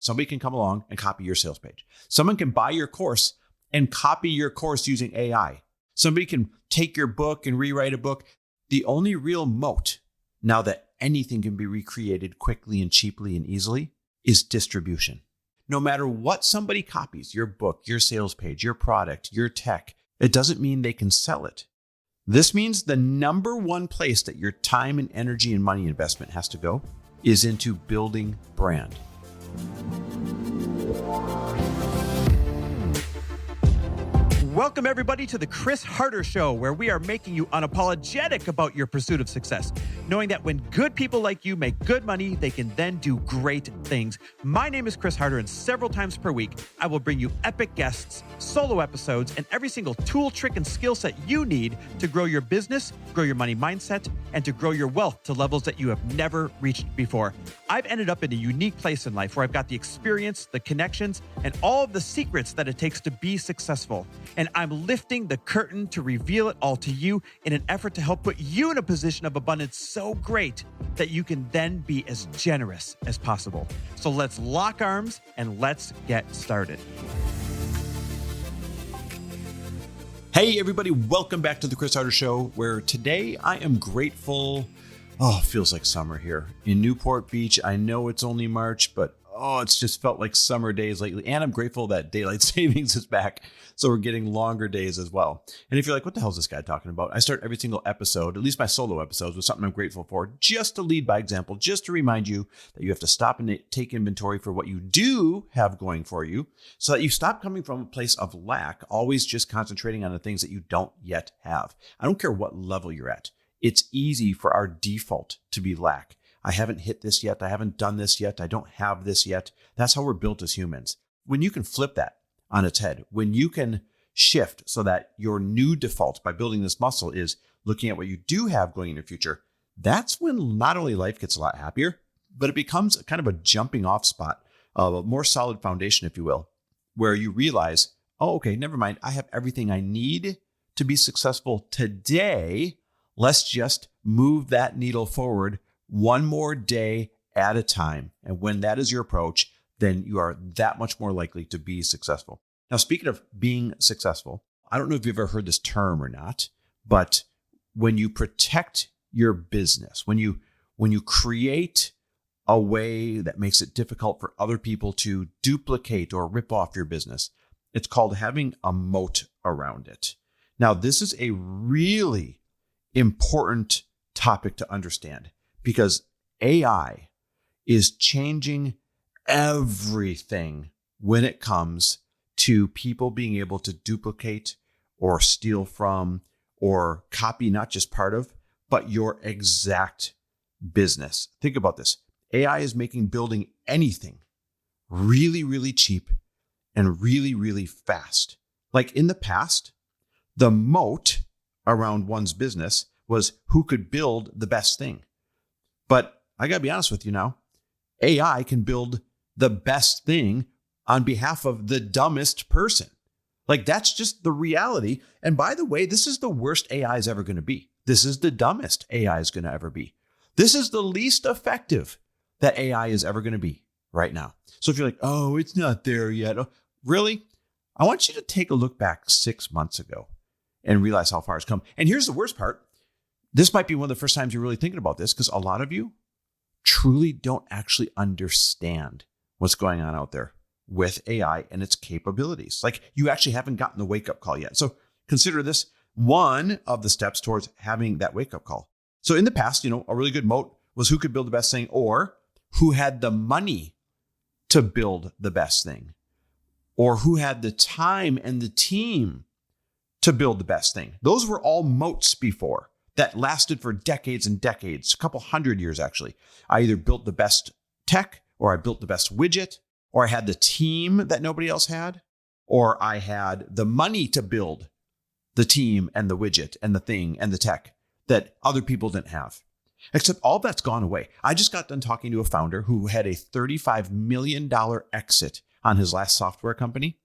Somebody can come along and copy your sales page. Someone can buy your course and copy your course using AI. Somebody can take your book and rewrite a book. The only real moat, now that anything can be recreated quickly and cheaply and easily, is distribution. No matter what somebody copies, your book, your sales page, your product, your tech, it doesn't mean they can sell it. This means the number one place that your time and energy and money investment has to go is into building brand. Welcome, everybody, to the Chris Harder Show, where we are making you unapologetic about your pursuit of success, knowing that when good people like you make good money, they can then do great things. My name is Chris Harder, and several times per week, I will bring you epic guests, solo episodes, and every single tool, trick, and skill set you need to grow your business, grow your money mindset, and to grow your wealth to levels that you have never reached before. I've ended up in a unique place in life where I've got the experience, the connections, and all of the secrets that it takes to be successful. And I'm lifting the curtain to reveal it all to you in an effort to help put you in a position of abundance so great that you can then be as generous as possible. So let's lock arms and let's get started. Hey, everybody, welcome back to the Chris Harder Show, where today I am grateful. Oh, it feels like summer here in Newport Beach. I know it's only March, but it's just felt like summer days lately. And I'm grateful that daylight savings is back, so we're getting longer days as well. And if you're like, what the hell is this guy talking about? I start every single episode, at least my solo episodes, with something I'm grateful for, just to lead by example, just to remind you that you have to stop and take inventory for what you do have going for you, so that you stop coming from a place of lack, always just concentrating on the things that you don't yet have. I don't care what level you're at. It's easy for our default to be lack. I haven't hit this yet. I haven't done this yet. I don't have this yet. That's how we're built as humans. When you can flip that on its head, when you can shift so that your new default by building this muscle is looking at what you do have going in your future, that's when not only life gets a lot happier, but it becomes kind of a jumping off spot, a more solid foundation, if you will, where you realize, oh, okay, never mind. I have everything I need to be successful today. Let's just move that needle forward one more day at a time. And when that is your approach, then you are that much more likely to be successful. Now, speaking of being successful, I don't know if you've ever heard this term or not, but when you protect your business, when you create a way that makes it difficult for other people to duplicate or rip off your business, it's called having a moat around it. Now, this is a really important topic to understand, because AI is changing everything when it comes to people being able to duplicate or steal from or copy not just part of, but your exact business. Think about this. AI is making building anything really, really cheap and really, really fast. Like in the past, the moat around one's business was who could build the best thing. But I got to be honest with you now, AI can build the best thing on behalf of the dumbest person. Like, that's just the reality. And by the way, this is the worst AI is ever going to be. This is the dumbest AI is going to ever be. This is the least effective that AI is ever going to be right now. So if you're like, oh, it's not there yet. Oh, really? I want you to take a look back 6 months ago and realize how far it's come. And here's the worst part. This might be one of the first times you're really thinking about this, because a lot of you truly don't actually understand what's going on out there with AI and its capabilities. Like, you actually haven't gotten the wake-up call yet. So consider this one of the steps towards having that wake-up call. So in the past, a really good moat was who could build the best thing, or who had the money to build the best thing, or who had the time and the team to build the best thing. Those were all moats before that lasted for decades and decades, a couple hundred years actually. I either built the best tech, or I built the best widget, or I had the team that nobody else had, or I had the money to build the team and the widget and the thing and the tech that other people didn't have. Except all that's gone away. I just got done talking to a founder who had a $35 million exit on his last software company.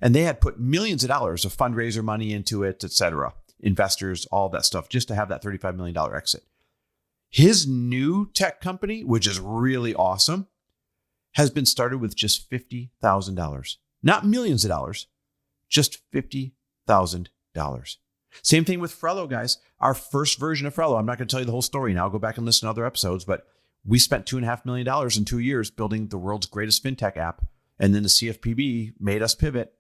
And they had put millions of dollars of fundraiser money into it, et cetera, investors, all that stuff, just to have that $35 million exit. His new tech company, which is really awesome, has been started with just $50,000. Not millions of dollars, just $50,000. Same thing with Frello, guys. Our first version of Frello. I'm not going to tell you the whole story now. Go back and listen to other episodes, but we spent $2.5 million in 2 years building the world's greatest fintech app. And then the CFPB made us pivot.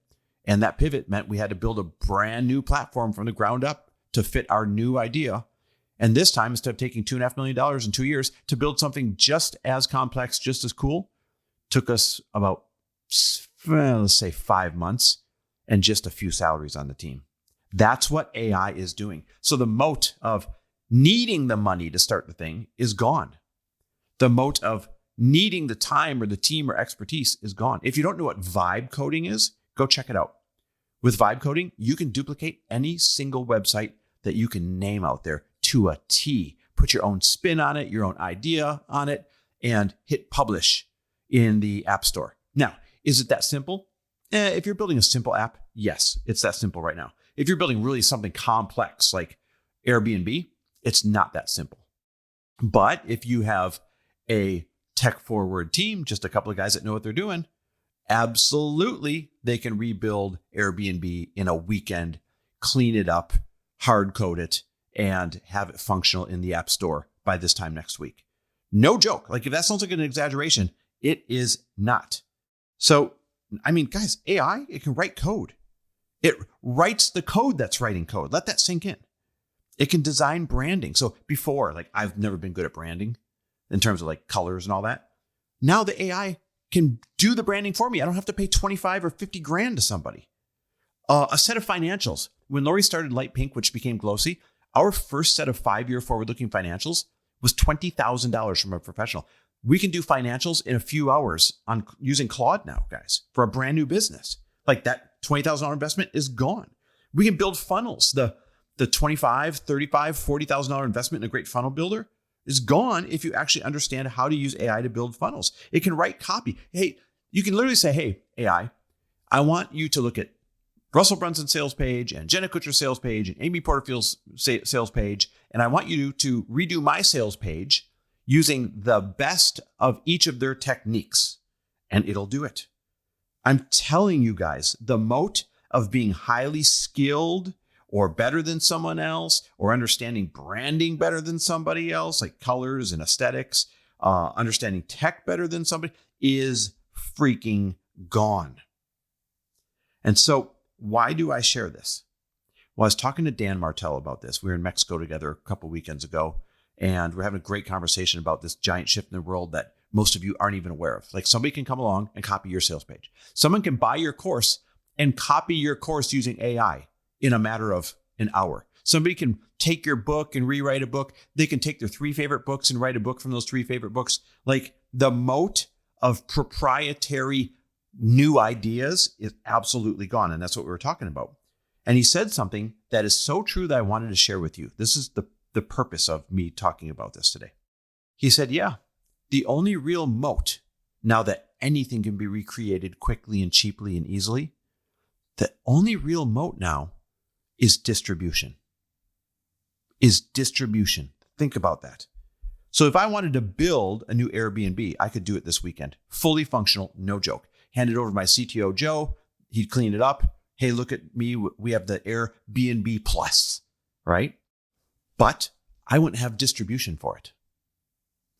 And that pivot meant we had to build a brand new platform from the ground up to fit our new idea. And this time, instead of taking $2.5 million in 2 years to build something just as complex, just as cool, took us about, let's say, 5 months and just a few salaries on the team. That's what AI is doing. So the moat of needing the money to start the thing is gone. The moat of needing the time or the team or expertise is gone. If you don't know what vibe coding is, go check it out. With vibe coding, you can duplicate any single website that you can name out there to a T. Put your own spin on it, your own idea on it, and hit publish in the App Store. Now, is it that simple? If you're building a simple app, yes, it's that simple right now. If you're building really something complex like Airbnb, it's not that simple. But if you have a tech-forward team, just a couple of guys that know what they're doing, absolutely, they can rebuild Airbnb in a weekend, clean it up, hard code it, and have it functional in the App Store by this time next week. No joke. Like, if that sounds like an exaggeration, it is not. So, I mean, guys, AI, it can write code. It writes the code that's writing code. Let that sink in. It can design branding. So before, like, I've never been good at branding in terms of like colors and all that. Now the AI can do the branding for me. I don't have to pay 25 or 50 grand to somebody. A set of financials. When Lori started Light Pink, which became Glossy, our first set of 5-year forward-looking financials was $20,000 from a professional. We can do financials in a few hours on using Claude now, guys, for a brand new business. Like, that $20,000 investment is gone. We can build funnels. The $25,000, $35,000, $40,000 investment in a great funnel builder is gone if you actually understand how to use AI to build funnels. It can write copy. Hey, you can literally say, hey, AI, I want you to look at Russell Brunson's sales page and Jenna Kutcher's sales page and Amy Porterfield's sales page, and I want you to redo my sales page using the best of each of their techniques, and it'll do it. I'm telling you guys, the moat of being highly skilled or better than someone else, or understanding branding better than somebody else, like colors and aesthetics, understanding tech better than somebody, is freaking gone. And so why do I share this? Well, I was talking to Dan Martell about this. We were in Mexico together a couple weekends ago, and we're having a great conversation about this giant shift in the world that most of you aren't even aware of. Like, somebody can come along and copy your sales page. Someone can buy your course and copy your course using AI in a matter of an hour. Somebody can take your book and rewrite a book. They can take their 3 favorite books and write a book from those 3 favorite books. Like, the moat of proprietary new ideas is absolutely gone. And that's what we were talking about. And he said something that is so true that I wanted to share with you. This is the purpose of me talking about this today. He said, yeah, the only real moat, now that anything can be recreated quickly and cheaply and easily, the only real moat now is distribution. Think about that. So if I wanted to build a new Airbnb, I could do it this weekend. Fully functional, no joke. Hand it over to my CTO, Joe. He'd clean it up. Hey, look at me. We have the Airbnb Plus, right? But I wouldn't have distribution for it.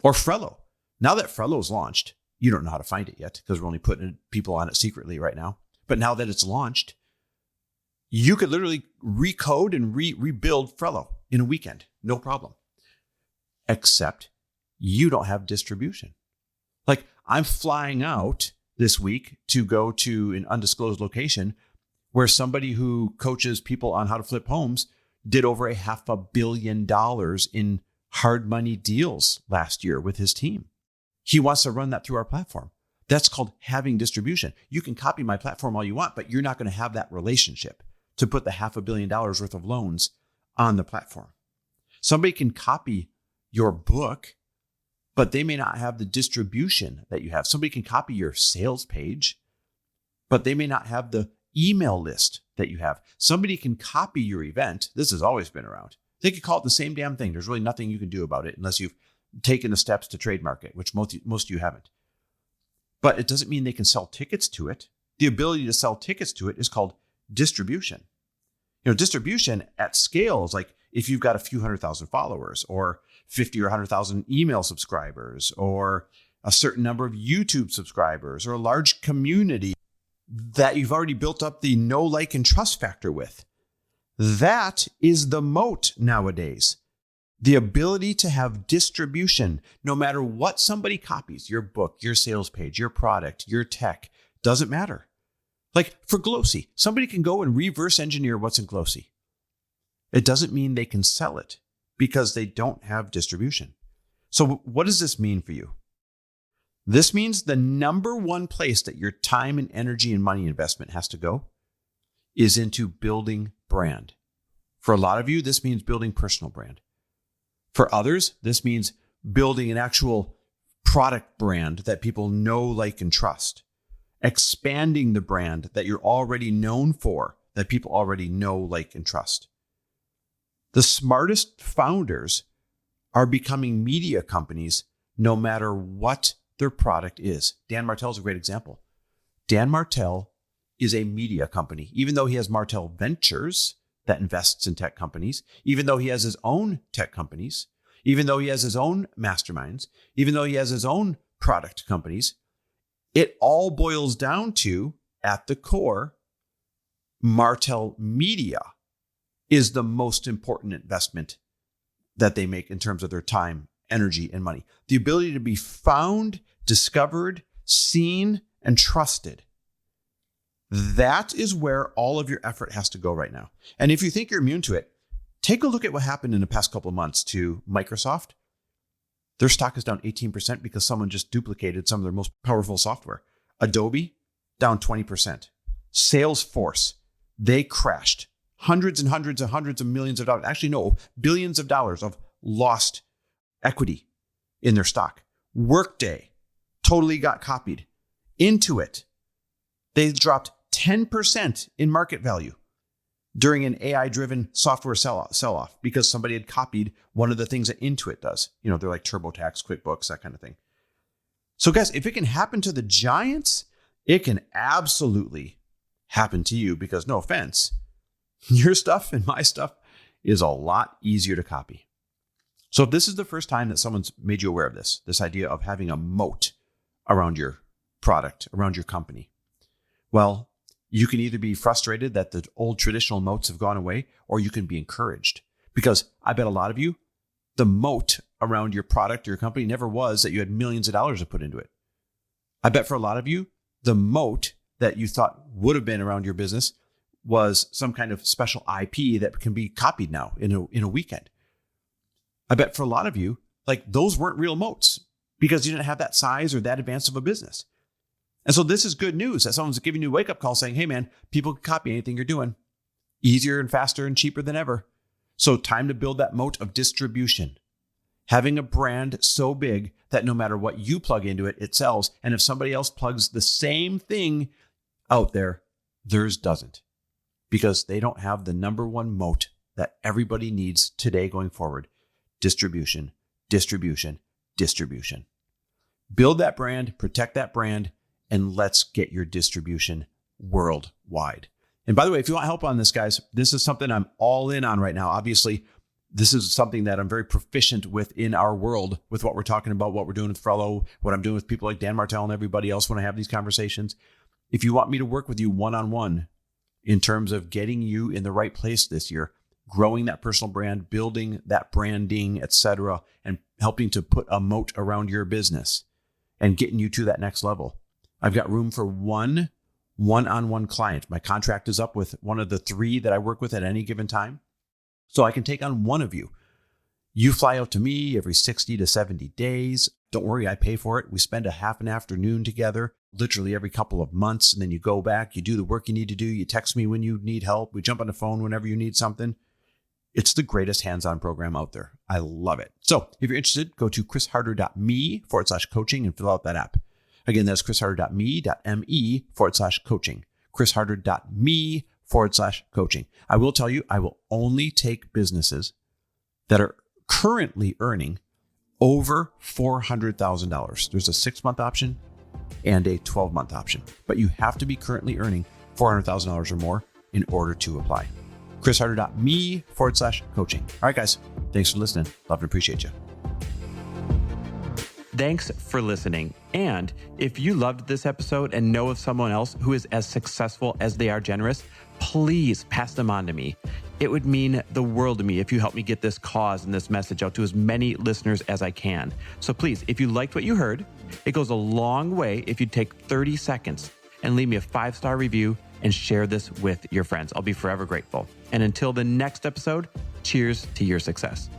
Or Frello. Now that Frello's launched, you don't know how to find it yet because we're only putting people on it secretly right now. But now that it's launched, you could literally recode and rebuild Frello in a weekend. No problem. Except you don't have distribution. Like, I'm flying out this week to go to an undisclosed location where somebody who coaches people on how to flip homes did over $500 million in hard money deals last year with his team. He wants to run that through our platform. That's called having distribution. You can copy my platform all you want, but you're not going to have that relationship to put the $500 million worth of loans on the platform. Somebody can copy your book, but they may not have the distribution that you have. Somebody can copy your sales page, but they may not have the email list that you have. Somebody can copy your event. This has always been around. They could call it the same damn thing. There's really nothing you can do about it unless you've taken the steps to trademark it, which most of you haven't. but it doesn't mean they can sell tickets to it. The ability to sell tickets to it is called distribution. Distribution at scale is like if you've got a few 100,000 followers or 50 or 100,000 email subscribers or a certain number of YouTube subscribers or a large community that you've already built up the know, like, and trust factor with. That is the moat nowadays. The ability to have distribution, no matter what somebody copies, your book, your sales page, your product, your tech, doesn't matter. Like for Glossy, somebody can go and reverse engineer what's in Glossy. It doesn't mean they can sell it because they don't have distribution. So what does this mean for you? This means the number one place that your time and energy and money investment has to go is into building brand. For a lot of you, this means building personal brand. For others, this means building an actual product brand that people know, like, and trust. Expanding the brand that you're already known for, that people already know, like, and trust. The smartest founders are becoming media companies no matter what their product is. Dan Martell is a great example. Dan Martell is a media company. Even though he has Martell Ventures that invests in tech companies, even though he has his own tech companies, even though he has his own masterminds, even though he has his own product companies, it all boils down to, at the core, Martell Media is the most important investment that they make in terms of their time, energy, and money. The ability to be found, discovered, seen, and trusted. That is where all of your effort has to go right now. And if you think you're immune to it, take a look at what happened in the past couple of months to Microsoft. Their stock is down 18% because someone just duplicated some of their most powerful software. Adobe, down 20%. Salesforce, they crashed. Hundreds and hundreds and hundreds of millions of dollars. Actually, no, billions of dollars of lost equity in their stock. Workday totally got copied. Intuit, they dropped 10% in market value during an AI-driven software sell-off because somebody had copied one of the things that Intuit does. They're like TurboTax, QuickBooks, that kind of thing. So guys, if it can happen to the giants, it can absolutely happen to you because, no offense, your stuff and my stuff is a lot easier to copy. So if this is the first time that someone's made you aware of this idea of having a moat around your product, around your company, well, you can either be frustrated that the old traditional moats have gone away, or you can be encouraged. Because I bet a lot of you, the moat around your product or your company never was that you had millions of dollars to put into it. I bet for a lot of you, the moat that you thought would have been around your business was some kind of special IP that can be copied now in a weekend. I bet for a lot of you, like those weren't real moats because you didn't have that size or that advanced of a business. And so this is good news that someone's giving you a wake-up call saying, hey man, people can copy anything you're doing easier and faster and cheaper than ever. So time to build that moat of distribution. Having a brand so big that no matter what you plug into it, it sells. And if somebody else plugs the same thing out there, theirs doesn't. Because they don't have the number one moat that everybody needs today going forward. Distribution, distribution, distribution. Build that brand, protect that brand, and let's get your distribution worldwide. And by the way, if you want help on this, guys, this is something I'm all in on right now. Obviously, this is something that I'm very proficient with in our world with what we're talking about, what we're doing with Frello, what I'm doing with people like Dan Martell and everybody else when I have these conversations. If you want me to work with you one-on-one in terms of getting you in the right place this year, growing that personal brand, building that branding, etc., and helping to put a moat around your business and getting you to that next level, I've got room for one-on-one client. My contract is up with one of the 3 that I work with at any given time. So I can take on one of you. You fly out to me every 60 to 70 days. Don't worry, I pay for it. We spend a half an afternoon together, literally every couple of months. And then you go back, you do the work you need to do. You text me when you need help. We jump on the phone whenever you need something. It's the greatest hands-on program out there. I love it. So if you're interested, go to chrisharder.me/coaching and fill out that app. Again, that's chrisharder.me.me/coaching. chrisharder.me/coaching. I will tell you, I will only take businesses that are currently earning over $400,000. There's a 6-month option and a 12-month option. But you have to be currently earning $400,000 or more in order to apply. chrisharder.me/coaching. All right, guys. Thanks for listening. Love and appreciate you. Thanks for listening. And if you loved this episode and know of someone else who is as successful as they are generous, please pass them on to me. It would mean the world to me if you help me get this cause and this message out to as many listeners as I can. So please, if you liked what you heard, it goes a long way if you take 30 seconds and leave me a 5-star review and share this with your friends. I'll be forever grateful. And until the next episode, cheers to your success.